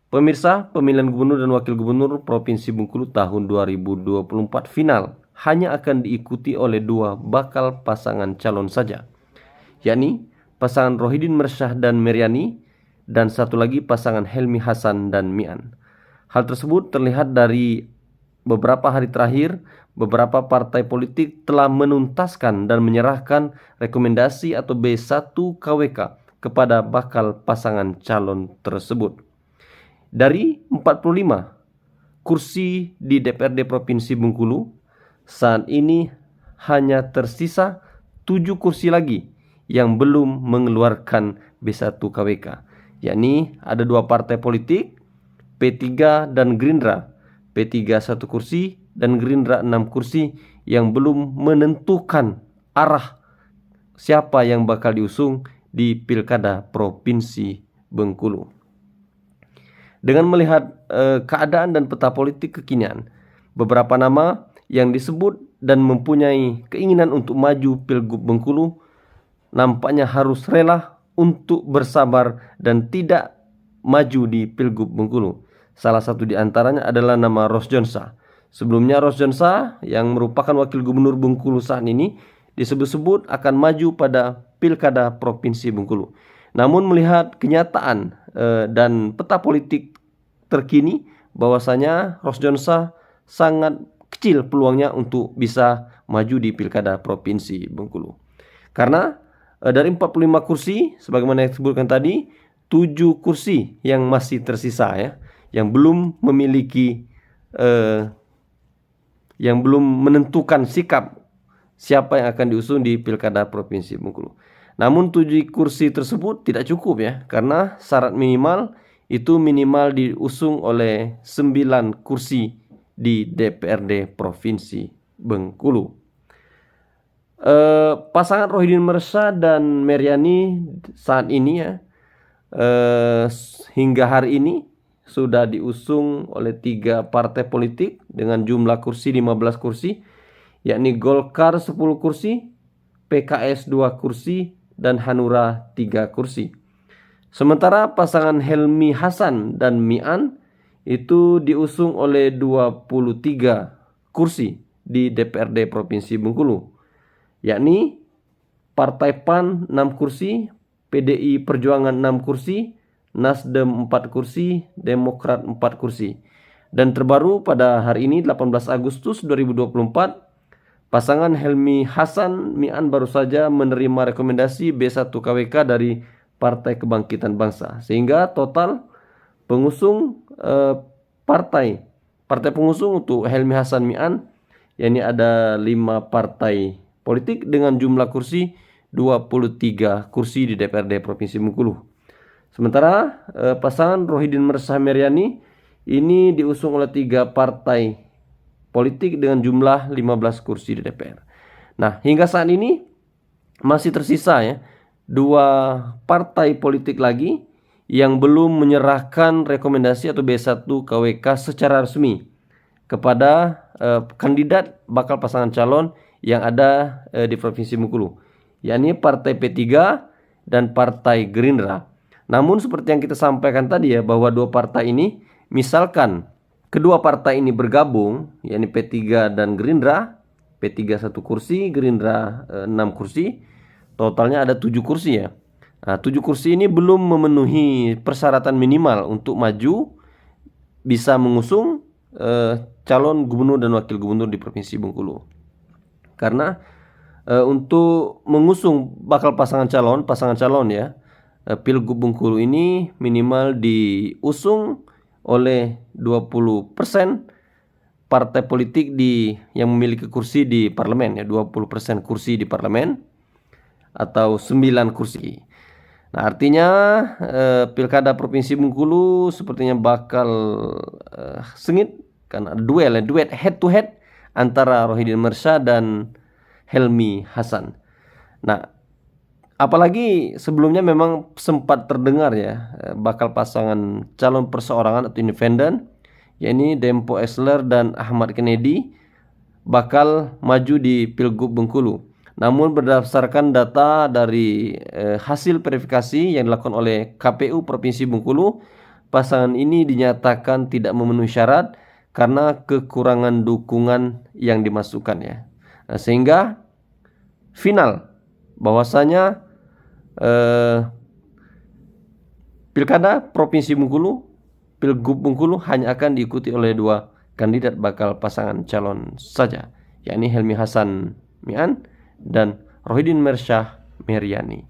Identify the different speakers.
Speaker 1: Pemirsa, pemilihan gubernur dan wakil gubernur Provinsi Bengkulu tahun 2024 final hanya akan diikuti oleh dua bakal pasangan calon saja, yakni pasangan Rohidin Mersyah dan Meriani, dan satu lagi pasangan Helmi Hasan dan Mian. Hal tersebut terlihat dari beberapa hari terakhir, beberapa partai politik telah menuntaskan dan menyerahkan rekomendasi atau B1 KWK kepada bakal pasangan calon tersebut. Dari 45 kursi di DPRD Provinsi Bengkulu, saat ini hanya tersisa 7 kursi lagi yang belum mengeluarkan B1 KWK, yakni ada dua partai politik, P3 dan Gerindra. P3 1 kursi dan Gerindra 6 kursi yang belum menentukan arah siapa yang bakal diusung di Pilkada Provinsi Bengkulu. Dengan melihat keadaan dan peta politik kekinian, beberapa nama yang disebut dan mempunyai keinginan untuk maju Pilgub Bengkulu nampaknya harus rela untuk bersabar dan tidak maju di Pilgub Bengkulu. Salah satu di antaranya adalah nama Rosjonsa. Sebelumnya Rosjonsa yang merupakan wakil gubernur Bengkulu saat ini disebut-sebut akan maju pada Pilkada Provinsi Bengkulu. Namun melihat kenyataan dan peta politik terkini, bahwasanya Rosjonsa sangat kecil peluangnya untuk bisa maju di Pilkada Provinsi Bengkulu. Karena dari 45 kursi sebagaimana yang disebutkan tadi, 7 kursi yang masih tersisa ya, yang belum memiliki yang belum menentukan sikap siapa yang akan diusung di Pilkada Provinsi Bengkulu. Namun 7 kursi tersebut tidak cukup ya, karena syarat minimal itu minimal diusung oleh 9 kursi di DPRD Provinsi Bengkulu. Pasangan Rohidin Mersyah dan Meriani saat ini ya, hingga hari ini sudah diusung oleh 3 partai politik dengan jumlah kursi 15 kursi, yakni Golkar 10 kursi, PKS 2 kursi, dan Hanura 3 kursi. Sementara pasangan Helmi Hasan dan Mian itu diusung oleh 23 kursi di DPRD Provinsi Bengkulu, yakni Partai PAN 6 kursi, PDI Perjuangan 6 kursi, Nasdem 4 kursi, Demokrat 4 kursi. Dan terbaru pada hari ini 18 Agustus 2024, pasangan Helmi Hasan Mian baru saja menerima rekomendasi B1 KWK dari Partai Kebangkitan Bangsa, sehingga total pengusung partai pengusung untuk Helmi Hasan Mian, yakni ada 5 partai politik dengan jumlah kursi 23 kursi di DPRD Provinsi Bengkulu. Sementara pasangan Rohidin Mersyah Meriani ini diusung oleh 3 partai politik dengan jumlah 15 kursi di DPR. Nah, hingga saat ini masih tersisa ya 2 partai politik lagi yang belum menyerahkan rekomendasi atau B1 KWK secara resmi kepada kandidat bakal pasangan calon yang ada di Provinsi Bengkulu, yakni Partai P3 dan Partai Gerindra. Namun seperti yang kita sampaikan tadi ya, bahwa 2 partai ini, misalkan kedua partai ini bergabung, yakni P3 dan Gerindra, P3 1 kursi, Gerindra 6 kursi, totalnya ada 7 kursi ya. Nah, 7 kursi ini belum memenuhi persyaratan minimal untuk maju bisa mengusung calon gubernur dan wakil gubernur di Provinsi Bengkulu. Karena untuk mengusung bakal pasangan calon ya, Pilgub Bengkulu ini minimal diusung oleh 20% partai politik yang memiliki kursi di parlemen ya, 20% kursi di parlemen atau 9 kursi. Nah, artinya Pilkada Provinsi Bengkulu sepertinya bakal sengit karena ada duet head to head antara Rohidin Mersyah dan Helmi Hasan. Nah, apalagi sebelumnya memang sempat terdengar ya bakal pasangan calon perseorangan atau independen, yakni Dempo Esler dan Ahmad Kennedy bakal maju di Pilgub Bengkulu. Namun berdasarkan data dari hasil verifikasi yang dilakukan oleh KPU Provinsi Bengkulu, pasangan ini dinyatakan tidak memenuhi syarat karena kekurangan dukungan yang dimasukkan ya. Nah, sehingga final bahwasanya Pilkada Provinsi Bengkulu, Pilgub Bengkulu hanya akan diikuti oleh 2 kandidat bakal pasangan calon saja, yakni Helmi Hasan Mian dan Rohidin Mersyah Meriani.